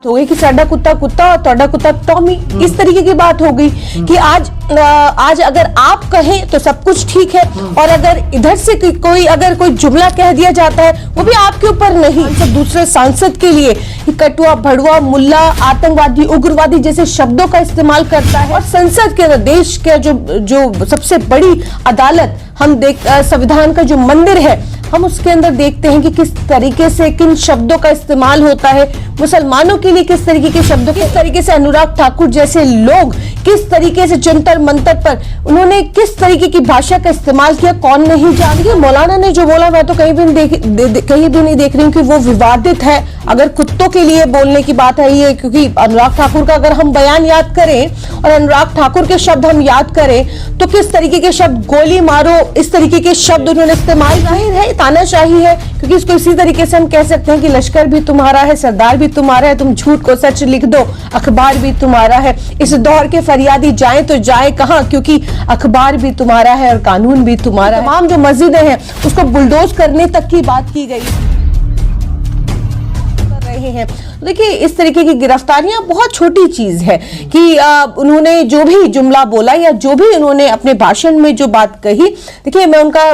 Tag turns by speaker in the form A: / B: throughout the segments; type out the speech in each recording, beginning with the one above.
A: हो गई कि साडा कुत्ता कुत्ता और तोड़ा कुत्ता टॉमी, इस तरीके की बात हो गई कि आज अगर आप कहें तो सब कुछ ठीक है और अगर इधर से कोई जुमला कह दिया जाता है वो भी आपके ऊपर नहीं। सब दूसरे सांसद के लिए कटुआ, भड़ुआ, मुल्ला, आतंकवादी, उग्रवादी जैसे शब्दों का इस्तेमाल करता है। और संसद के अंदर देश के जो सबसे बड़ी अदालत हम संविधान का जो मंदिर है हम उसके अंदर देखते हैं कि किस तरीके से किन शब्दों का इस्तेमाल होता है, मुसलमानों के लिए किस तरीके के शब्दों, किस तरीके से अनुराग ठाकुर जैसे लोग किस तरीके से जंतर मंतर पर उन्होंने किस तरीके की भाषा का इस्तेमाल किया, कौन नहीं जानती। मौलाना ने जो बोला मैं तो कहीं भी नहीं देख रही हूँ कि वो विवादित है। अगर कुत्तों के लिए बोलने की बात है ये, क्योंकि अनुराग ठाकुर का अगर हम बयान याद करें और अनुराग ठाकुर के शब्द हम याद करें तो किस तरीके के शब्द, गोली मारो, इस तरीके के शब्द उन्होंने इस्तेमाल। जाहिर है तानाशाही है, क्योंकि इसको इसी तरीके से हम कह सकते हैं कि लश्कर भी तुम्हारा है, सरदार भी तुम्हारा है, तुम झूठ को सच लिख दो, अखबार भी तुम्हारा है। इस दौर के फरियादी जाएं तो जाए कहां, क्योंकि अखबार भी तुम्हारा है और कानून भी तुम्हारा है। तमाम जो मस्जिदें हैं उसको बुलडोज करने तक की बात की गई हैं। देखिए इस तरीके की गिरफ्तारियां बहुत छोटी चीज है कि उन्होंने जो भी जुमला बोला या जो भी उन्होंने अपने भाषण में जो बात कही, देखिए मैं उनका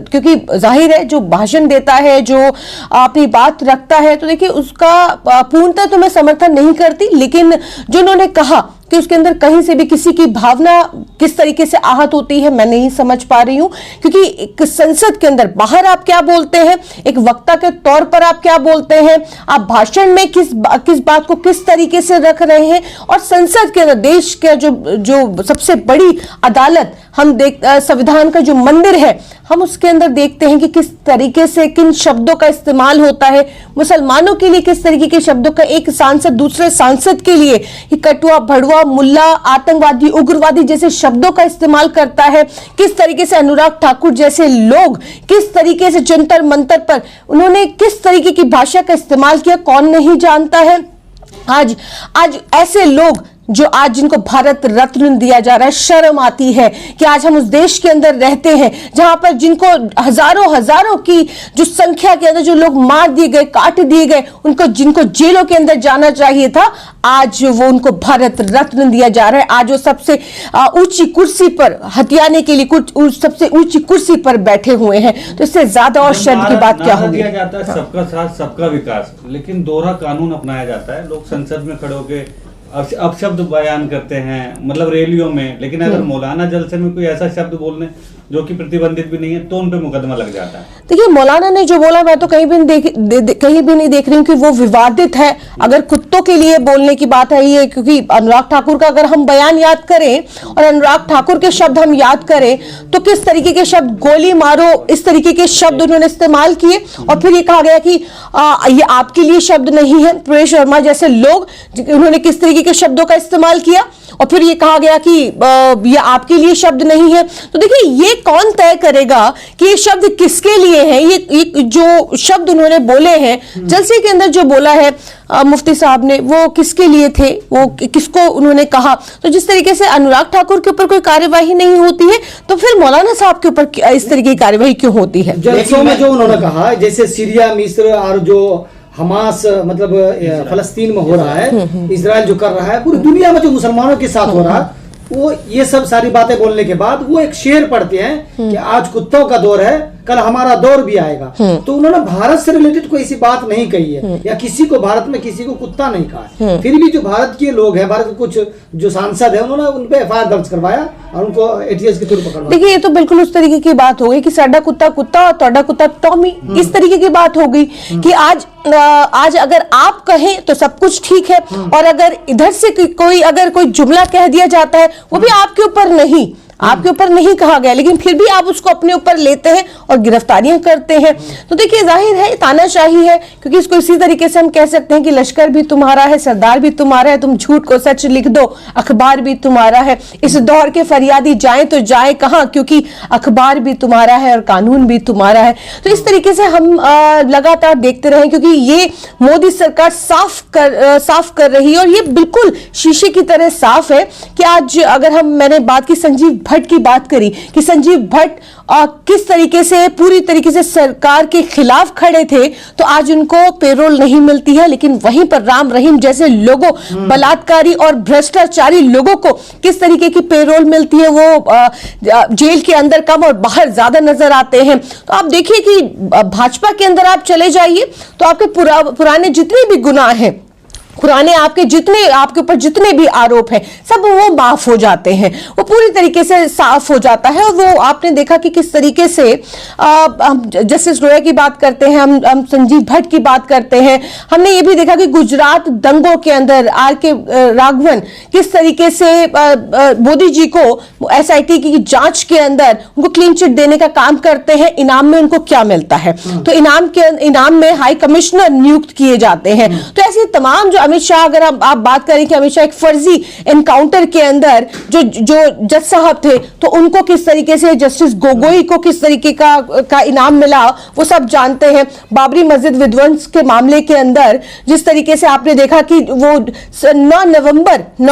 A: क्योंकि जाहिर है जो भाषण देता है, जो अपनी बात रखता है, तो देखिए उसका पूर्णतः तो मैं समर्थन नहीं करती, लेकिन जो उन्होंने कहा कि उसके अंदर कहीं से भी किसी की भावना किस तरीके से आहत होती है मैं नहीं समझ पा रही हूं। क्योंकि एक संसद के अंदर बाहर आप क्या बोलते हैं, एक वक्ता के तौर पर आप क्या बोलते हैं, आप भाषण में किस बात को किस तरीके से रख रहे हैं, और संसद के अंदर देश के जो सबसे बड़ी अदालत हम संविधान का जो मंदिर है हम उसके अंदर देखते हैं कि किस तरीके से किन शब्दों का इस्तेमाल होता है, मुसलमानों के लिए किस तरीके के शब्दों का एक सांसद दूसरे सांसद के लिए कटुआ, भड़ुआ, मुल्ला, आतंकवादी, उग्रवादी जैसे शब्दों का इस्तेमाल करता है। किस तरीके से अनुराग ठाकुर जैसे लोग किस तरीके से जंतर मंतर पर उन्होंने किस तरीके की भाषा का इस्तेमाल किया, कौन नहीं जानता है। आज ऐसे लोग जो आज जिनको भारत रत्न दिया जा रहा है, शर्म आती है कि आज हम उस देश के अंदर रहते हैं जहां पर जिनको हजारों की जो संख्या के अंदर जो लोग मार दिए गए, काट दिए गए, जिनको जेलों के अंदर जाना चाहिए था, आज वो उनको भारत रत्न दिया जा रहा है। आज वो सबसे ऊंची कुर्सी पर हथियाने के लिए सबसे ऊंची कुर्सी पर बैठे हुए हैं, तो इससे ज्यादा और शर्म की बात क्या होगी।
B: दिया जाता है सबका साथ सबका विकास, लेकिन दोहरा कानून अपनाया जाता है। लोग संसद में खड़े होकर अपशब्द बयान करते हैं, मतलब रैलियों में, लेकिन अगर मौलाना जलसे में कोई ऐसा शब्द बोलने जो कि प्रतिबंधित भी नहीं है तो उन पे मुकदमा लग जाता है।
A: देखिए मौलाना ने जो बोला मैं तो कहीं भी नहीं देख रही हूँ कि वो विवादित है। अगर कुत्तों के लिए बोलने की बात है ये, क्योंकि अनुराग ठाकुर का अगर हम बयान याद करें और अनुराग ठाकुर के शब्द हम याद करें तो किस तरीके के शब्द, गोली मारो, इस तरीके के शब्द उन्होंने इस्तेमाल किए। और फिर ये कहा गया कि ये आपके लिए शब्द नहीं है, प्रवेश वर्मा जैसे लोग उन्होंने किस तरीके के शब्दों का इस्तेमाल किया, और फिर ये कहा गया कि ये आपके लिए शब्द नहीं है। तो देखिए ये कौन तय करेगा कि ये शब्द किसके लिए हैं। ये जो शब्द उन्होंने बोले हैं जलसे के अंदर जो बोला है मुफ्ती साहब ने, वो किसके लिए थे, वो किसको उन्होंने कहा। तो जिस तरीके से अनुराग ठाकुर के ऊपर कोई कार्यवाही नहीं होती है तो फिर मौलाना साहब के ऊपर इस तरीके की कार्यवाही क्यों होती है।
C: जलसों में जो उन्होंने कहा, जैसे सीरिया, मिस्र और जो हमास मतलब फलस्तीन में हो रहा है, इजराइल जो कर रहा है, पूरी दुनिया में जो मुसलमानों के साथ हो रहा है, वो ये सब सारी बातें बोलने के बाद वो एक शेर पढ़ते हैं कि आज कुत्तों का दौर है, कल हमारा दौर भी आएगा। तो उन्होंने भारत से रिलेटेड कोई ऐसी बात नहीं कही है या किसी को भारत में किसी को कुत्ता नहीं कहा है। फिर भी जो भारत के लोग हैं, भारत के कुछ जो सांसद है, उन्होंने उन पे एफआईआर दर्ज करवाया और उनको एटीएस के थ्रू पकड़वाया।
A: देखिए ये तो बिल्कुल उस तरीके की बात हो गई कि साडा कुत्ता कुत्ता और तोड़ा कुत्ता टॉमी, इस तरीके की बात हो गई कि आज अगर आप कहें तो सब कुछ ठीक है और अगर इधर से कोई जुमला कह दिया जाता है वो भी आपके ऊपर नहीं कहा गया, लेकिन फिर भी आप उसको अपने ऊपर लेते हैं और गिरफ्तारियां करते हैं। तो देखिए जाहिर है तानाशाही है, क्योंकि इसको इसी तरीके से हम कह सकते हैं कि लश्कर भी तुम्हारा है, सरदार भी तुम्हारा है, तुम झूठ को सच लिख दो, अखबार भी तुम्हारा है। इस दौर के फरियादी जाएं तो जाए कहां, क्योंकि अखबार भी तुम्हारा है और कानून भी तुम्हारा है। तो इस तरीके से हम लगातार देखते रहे, क्योंकि ये मोदी सरकार साफ कर रही है और ये बिल्कुल शीशे की तरह साफ है कि आज अगर मैंने बात की संजीव भट्ट की बात करी कि संजीव भट्ट किस तरीके से पूरी तरीके से सरकार के खिलाफ खड़े थे, तो आज उनको पेरोल नहीं मिलती है, लेकिन वहीं पर राम रहीम जैसे लोगों, बलात्कारी और भ्रष्टाचारी लोगों को किस तरीके की पेरोल मिलती है, वो जेल के अंदर कम और बाहर ज्यादा नजर आते हैं। तो आप देखिए कि भाजपा के अंदर आप चले जाइए तो आपके पुराने जितने भी गुनाह हैं, पुराने आपके ऊपर जितने भी आरोप हैं, सब वो माफ हो जाते हैं, वो पूरी तरीके से साफ हो जाता है। और वो आपने देखा कि किस तरीके से हम जस्टिस लोया की बात करते हैं, हम संजीव भट्ट की बात करते हैं। हमने ये भी देखा कि गुजरात दंगों के अंदर आर.के. राघवन किस तरीके से मोदी जी को एसआईटी की जांच के अंदर उनको क्लीन चिट देने का काम करते हैं। इनाम में उनको क्या मिलता है? तो इनाम में हाई कमिश्नर नियुक्त किए जाते हैं। तो ऐसी तमाम जो अमित शाह, अगर आप बात करें कि अमित शाह एक फर्जी एनकाउंटर के अंदर जो जज साहब थे, तो उनको किस तरीके से, जस्टिस गोगोई को किस तरीके का इनाम मिला, वो सब जानते हैं। बाबरी मस्जिद विध्वंस के मामले के अंदर जिस तरीके से आपने देखा कि वो 9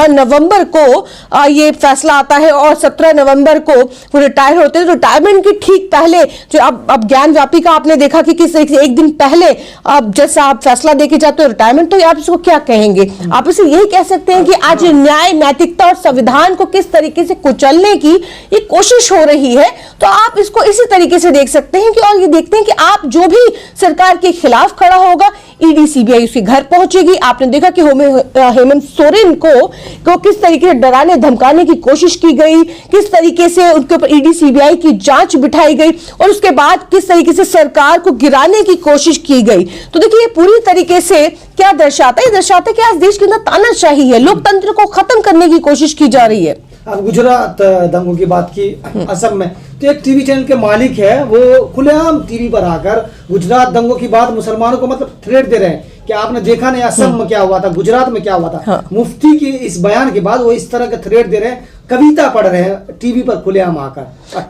A: नवंबर को ये फैसला आता है और 17 नवंबर को वो रिटायर होते हैं। रिटायरमेंट के ठीक पहले जो अब ज्ञान व्यापी का आपने देखा कि किस तरीके से एक दिन पहले अब जज साहब फैसला देके जाते हो रिटायरमेंट, तो आप इसको क्या कहेंगे? आप इसे यही कह सकते हैं कि आज न्याय, नैतिकता और संविधान को किस तरीके से कुचलने की ये कोशिश हो रही है। तो आप इसको इसी तरीके से देख सकते हैं कि, और ये देखते हैं कि आप जो भी सरकार के खिलाफ खड़ा होगा, ईडी सीबीआई उसके घर पहुंचेगी। आपने देखा कि हेमंत सोरेन को किस तरीके से डराने धमकाने की कोशिश की गई, किस तरीके से उनके ऊपर ईडी सीबीआई की जांच बिठाई गई और उसके बाद किस तरीके से सरकार को गिराने की कोशिश की गई। तो देखिए ये पूरी तरीके से क्या दर्शाता है? दर्शाता है कि आज देश के अंदर तानाशाही है, लोकतंत्र को खत्म करने की कोशिश की जा रही है।
C: अब गुजरात दंगों की बात की, असम में तो एक टीवी चैनल के मालिक है, वो खुलेआम टीवी पर आकर गुजरात दंगों की बात मुसलमानों को मतलब थ्रेट दे रहे हैं कि आपने देखा नहीं असम में क्या हुआ था, गुजरात में क्या हुआ था।
A: हाँ।
C: मुफ्ती की इस बयान के बाद वो इस तरह के थ्रेट दे रहे हैं, कविता पढ़ रहे हैं टीवी पर खुलेआम आकर।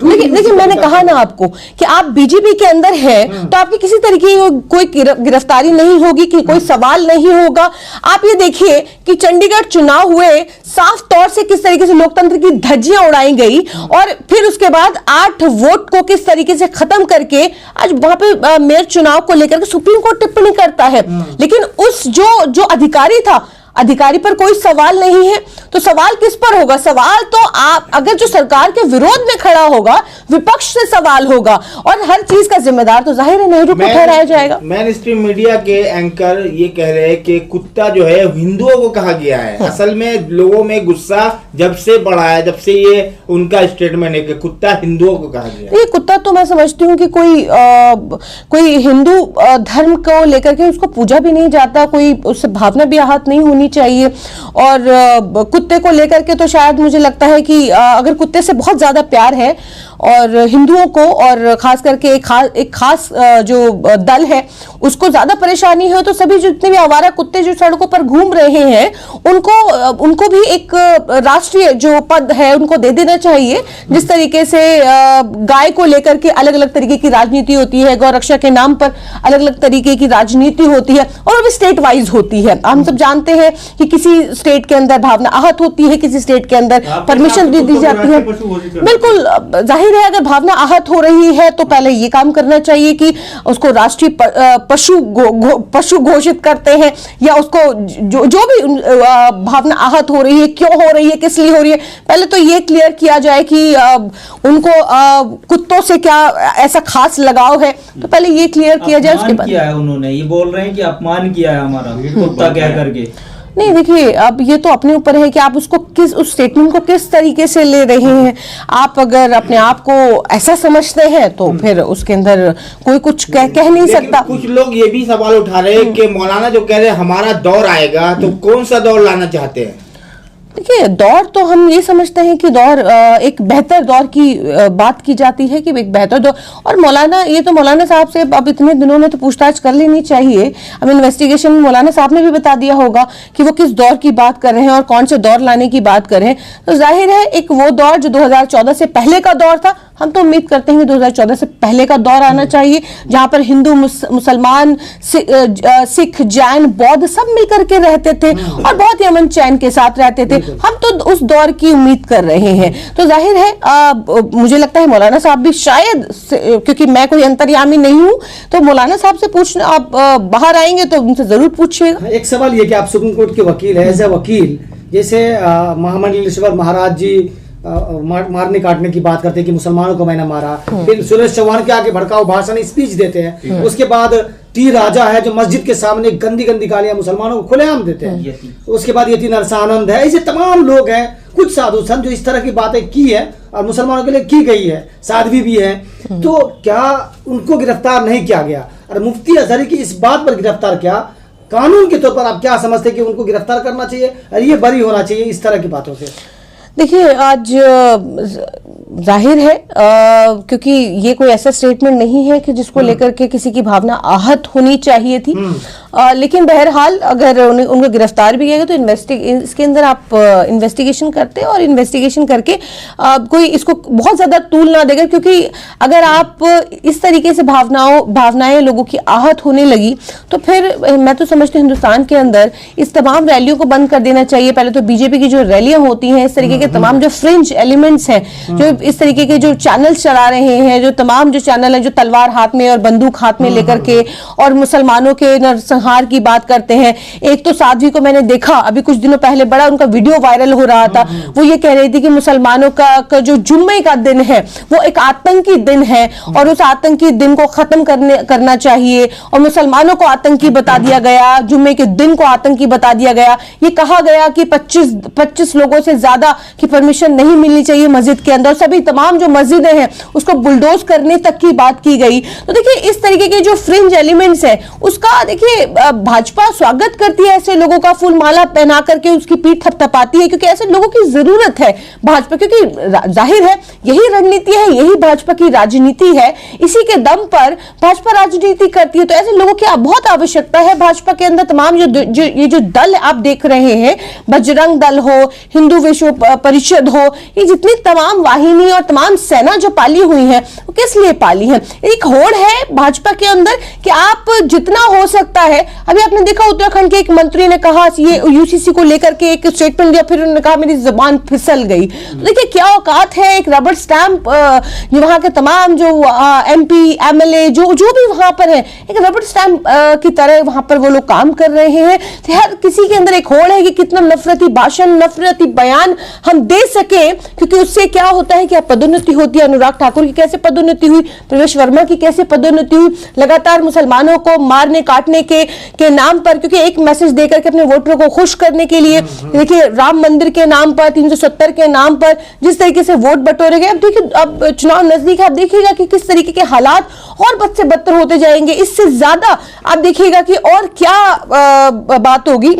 A: देखिए मैंने कहा ना आपको कि आप बीजेपी के अंदर हैं तो आपकी किसी तरीके की कोई गिरफ्तारी नहीं होगी, कि कोई सवाल नहीं होगा। आप ये देखिए कि चंडीगढ़ चुनाव हुए, साफ तौर से किस तरीके से लोकतंत्र की धज्जियां उड़ाई गई और फिर उसके बाद 8 वोट को किस तरीके से खत्म करके आज वहां पे मेयर चुनाव को लेकर के सुप्रीम कोर्ट टिप्पणी करता है। लेकिन उस जो अधिकारी था, अधिकारी पर कोई सवाल नहीं है, तो सवाल किस पर होगा? सवाल तो आप अगर जो सरकार के विरोध में खड़ा होगा, विपक्ष से सवाल होगा और हर चीज का जिम्मेदार तो जाहिर है नेहरू को ठहराया जाएगा।
D: मेन स्ट्रीम मीडिया के एंकर ये कह रहे हैं कि कुत्ता जो है हिंदुओं को कहा गया है। हाँ। असल में लोगों में गुस्सा जब से बढ़ा है, जब से ये उनका स्टेटमेंट है कि कुत्ता हिंदुओं को कहा गया है।
A: ये कुत्ता तो मैं समझती हूँ कि कोई हिंदू धर्म को लेकर के उसको पूजा भी नहीं जाता, कोई उससे भावना भी आहत नहीं होनी चाहिए। और कुत्ते को लेकर के तो शायद मुझे लगता है कि अगर कुत्ते से बहुत ज्यादा प्यार है और हिंदुओं को और खास करके एक खास जो दल है उसको ज्यादा परेशानी है, तो सभी जितने भी आवारा कुत्ते जो सड़कों पर घूम रहे हैं उनको भी एक राष्ट्रीय जो पद है उनको दे देना चाहिए। जिस तरीके से गाय को लेकर के अलग अलग तरीके की राजनीति होती है, गौ रक्षा के नाम पर अलग अलग तरीके की राजनीति होती है और वो भी स्टेट वाइज होती है। हम सब जानते हैं कि किसी स्टेट के अंदर भावना आहत होती है, किसी स्टेट के अंदर परमिशन दी जाती है। बिल्कुल जाहिर है, अगर भावना आहत हो रही है तो पहले ये काम करना चाहिए कि उसको राष्ट्रीय पशु घोषित करते हैं, या उसको जो भी भावना आहत हो रही है, क्यों हो रही है, किस लिए हो रही है, पहले तो ये क्लियर किया जाए कि उनको कुत्तों से क्या ऐसा खास लगाव है, तो पहले ये क्लियर किया जाए। उसके बाद
E: किया है उन्होंने, ये बोल रहे हैं कि अपमान किया है हमारा कुत्ता कह करके।
A: नहीं देखिए, अब ये तो अपने ऊपर है कि आप उसको उस स्टेटमेंट को किस तरीके से ले रहे हैं। आप अगर अपने आप को ऐसा समझते हैं तो फिर उसके अंदर कोई कुछ कह नहीं सकता।
D: कुछ लोग ये भी सवाल उठा रहे हैं कि मौलाना जो कह रहे हैं हमारा दौर आएगा, तो कौन सा दौर लाना चाहते हैं?
A: देखिए, दौर तो हम ये समझते हैं कि दौर एक बेहतर दौर की बात की जाती है कि एक बेहतर दौर, और मौलाना ये तो मौलाना साहब से अब इतने दिनों में तो पूछताछ कर लेनी चाहिए। अब इन्वेस्टिगेशन में मौलाना साहब ने भी बता दिया होगा कि वो किस दौर की बात कर रहे हैं और कौन से दौर लाने की बात कर रहे हैं। तो जाहिर है एक वो दौर जो 2014 से पहले का दौर था, हम तो उम्मीद करते हैं कि 2014 से पहले का दौर आना चाहिए, जहां पर हिंदू मुसलमान सिख जैन बौद्ध सब मिलकर के रहते थे और बहुत ही अमन चैन के साथ रहते थे। हम तो उस दौर की उम्मीद कर रहे हैं। तो जाहिर है मुझे लगता है मौलाना साहब भी शायद, क्योंकि मैं कोई अंतर्यामी नहीं हूं, तो मौलाना साहब से पूछना, आप बाहर आएंगे तो उनसे जरूर पूछिएगा।
C: एक सवाल ये कि आप सुप्रीम कोर्ट के वकील है, एज ए वकील, जैसे महामंडलेश्वर महाराज जी मारने काटने की बात करते हैं कि मुसलमानों को मैंने मारा, फिर सुरेश चौहान के आगे भड़काऊ भाषण स्पीच देते हैं, उसके बाद टी राजा है जो मस्जिद के सामने गंदी गंदी गालियां मुसलमानों को खुलेआम देते हैं, उसके बाद यति नरसानंद है, ऐसे तमाम लोग हैं, कुछ साधु संत जो इस तरह की बातें की है और मुसलमानों के लिए की गई है, साध्वी भी है, तो क्या उनको गिरफ्तार नहीं किया गया? और मुफ्ती अजहरी की इस बात पर गिरफ्तार किया, कानून के तौर पर आप क्या समझते हैं कि उनको गिरफ्तार करना चाहिए और ये बरी होना चाहिए इस तरह की बातों से?
A: देखिए, आज जाहिर है क्योंकि ये कोई ऐसा स्टेटमेंट नहीं है कि जिसको लेकर के किसी की भावना आहत होनी चाहिए थी, लेकिन बहरहाल अगर उनको गिरफ्तार भी किया तो इसके अंदर आप इन्वेस्टिगेशन करते हैं और इन्वेस्टिगेशन करके कोई इसको बहुत ज्यादा तूल ना देगा, क्योंकि अगर आप इस तरीके से भावनाएं लोगों की आहत होने लगी तो फिर मैं तो समझती हूँ हिंदुस्तान के अंदर इस तमाम रैलियों को बंद कर देना चाहिए। पहले तो बीजेपी की जो रैलियां होती हैं, इस तरीके के तमाम जो फ्रिंज एलिमेंट्स हैं, जो इस तरीके के जो चैनल्स चला रहे हैं, जो तमाम जो चैनल हैं जो तलवार हाथ में और बंदूक हाथ में लेकर के और मुसलमानों के नरसंहार की बात करते हैं। एक तो साध्वी को मैंने देखा अभी कुछ दिनों पहले, बड़ा उनका वीडियो वायरल हो रहा था, वो ये कह रही थी कि मुसलमानों का जो जुम्मे का दिन है वो एक आतंकी दिन है और उस आतंकी दिन को खत्म करना चाहिए, और मुसलमानों को आतंकी बता दिया गया, जुम्मे के दिन को आतंकी बता दिया गया। ये कहा गया कि 25 लोगों से ज्यादा की परमिशन नहीं मिलनी चाहिए मस्जिद के अंदर, सभी तमाम जो मस्जिदें हैं उसको बुलडोज करने तक की बात की गई। तो देखिए, इस तरीके के जो फ्रिंज एलिमेंट्स हैं उसका देखिए भाजपा स्वागत करती है, ऐसे लोगों का फूल माला पहना करके उसकी पीठ थपथपाती है, क्योंकि ऐसे लोगों की जरूरत है भाजपा, क्योंकि जाहिर है यही रणनीति है, यही भाजपा की राजनीति है, इसी के दम पर भाजपा राजनीति करती है। तो ऐसे लोगों की बहुत आवश्यकता है भाजपा के अंदर। तमाम ये जो दल आप देख रहे हैं, बजरंग दल हो, हिंदू विश्व परिषद हो, ये जितनी तमाम वाहिनी और तमाम सेना जो पाली हुई है वो किस लिए पाली है? एक होड़ है भाजपा के अंदर कि आप जितना हो सकता है, अभी आपने देखा उत्तराखंड के एक मंत्री ने कहा, ये यूसीसी को लेकर के एक स्टेटमेंट दिया, फिर उन्होंने कहा मेरी जुबान फिसल गई। तो देखिए क्या औकात है एक रबर स्टैंप, जो वहां के तमाम जो एमपी एमएलए जो भी वहां पर है, एक रबर स्टैंप की तरह वहां पर वो लोग काम कर रहे हैं। तो हर किसी के अंदर एक होड़ है कि कितना नफरती भाषण, नफरती बयान हम दे सके, क्योंकि उससे क्या होता है कि पदोन्नति होती है। अनुराग ठाकुर की कैसे पदोन्नति हुई, प्रवेश वर्मा की कैसे पदोन्नति हुई, लगातार मुसलमानों को मारने काटने के नाम पर, क्योंकि एक मैसेज देकर के अपने वोटरों को खुश करने के लिए, देखिए राम मंदिर के नाम पर, 370 के नाम पर जिस तरीके से वोट बटोरे गए। अब देखिए, अब चुनाव नजदीक है, आप देखिएगा कि किस तरीके के हालात और बद से बदतर होते जाएंगे। इससे ज्यादा आप देखिएगा कि और क्या बात होगी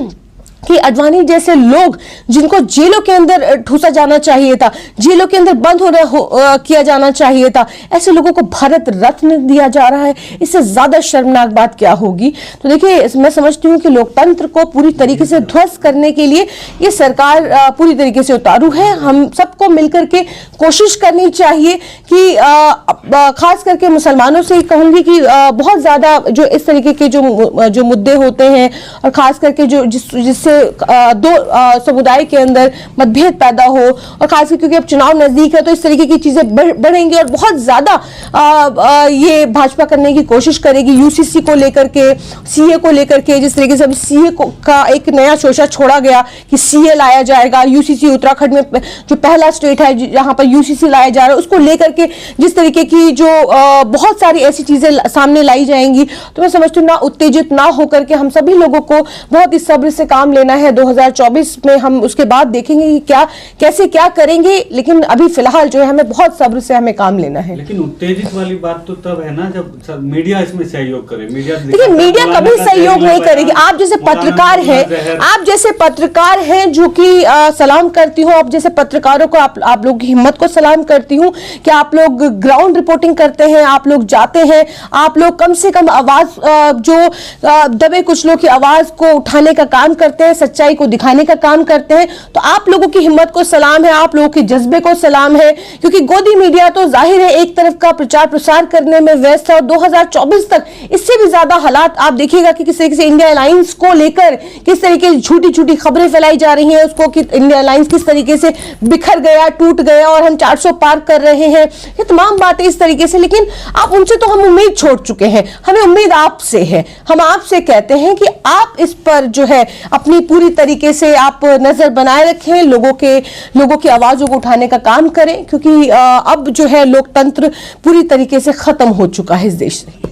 A: कि अडवाणी जैसे लोग जिनको जेलों के अंदर ठूसा जाना चाहिए था, जेलों के अंदर बंद किया जाना चाहिए था, ऐसे लोगों को भारत रत्न दिया जा रहा है। इससे ज्यादा शर्मनाक बात क्या होगी? तो देखिए, मैं समझती हूँ कि लोकतंत्र को पूरी तरीके से ध्वस्त करने के लिए ये सरकार पूरी तरीके से उतारू है। हम सबको मिलकर के कोशिश करनी चाहिए कि खास करके मुसलमानों से कहूंगी कि बहुत ज्यादा जो इस तरीके के जो मुद्दे होते हैं, और खास करके जिससे दो समुदाय के अंदर मतभेद पैदा हो, और खासकर क्योंकि अब चुनाव नजदीक है तो इस तरीके की चीजें बढ़ेंगी और बहुत ज्यादा ये भाजपा करने की कोशिश करेगी। यूसीसी को लेकर के, सीए को लेकर के, जिस तरीके से अभी सीए का एक नया शोषा छोड़ा गया कि सीए लाया जाएगा, यूसीसी उत्तराखंड में जो पहला स्टेट है जहां पर यूसीसी लाया जा रहा है, उसको लेकर के जिस तरीके की जो बहुत सारी ऐसी चीजें सामने लाई जाएंगी, तो मैं समझती हूँ ना उत्तेजित ना होकर के हम सभी लोगों को बहुत ही सब्र से काम लेना है। 2024 में हम उसके बाद देखेंगे कि कैसे क्या करेंगे, लेकिन अभी फिलहाल जो है हमें बहुत सब्र से हमें काम लेना है।
B: लेकिन उत्तेजित वाली बात तो तब है ना जब मीडिया इसमें सहयोग करे।
A: देखिए, मीडिया कभी सहयोग नहीं करेगी। आप जैसे पत्रकार हैं, आप जैसे पत्रकार हैं जो कि सलाम करती हूँ, आप जैसे पत्रकारों को, आप लोग की हिम्मत को सलाम करती हूँ कि आप लोग ग्राउंड रिपोर्टिंग करते हैं, आप लोग जाते हैं, आप लोग कम से कम आवाज जो दबे कुचलों की आवाज को उठाने का काम करते हैं। हैं, सच्चाई को दिखाने का काम करते हैं। तो आप लोगों की हिम्मत को सलाम है, आप लोगों के जज्बे को सलाम है, क्योंकि गोदी मीडिया तो जाहिर है एक तरफ का प्रचार प्रसार करने में व्यस्त है और 2024 तक इससे भी ज्यादा हालात आप देखिएगा कि किस तरीके से इंडिया अलायंस को लेकर किस तरीके की झूठी झूठी खबरें फैलाई जा रही हैं, उसको कि इंडिया अलायंस किस तरीके से बिखर गया, टूट गया और हम 400 पार कर रहे हैं, ये तमाम बातें इस तरीके से। लेकिन आप उनसे तो हम उम्मीद छोड़ चुके हैं, हमें उम्मीद आपसे है। हम आपसे कहते हैं कि आप इस पर जो है अपनी पूरी तरीके से आप नजर बनाए रखें, लोगों की आवाजों को उठाने का काम करें, क्योंकि अब जो है लोकतंत्र पूरी तरीके से खत्म हो चुका है इस देश से।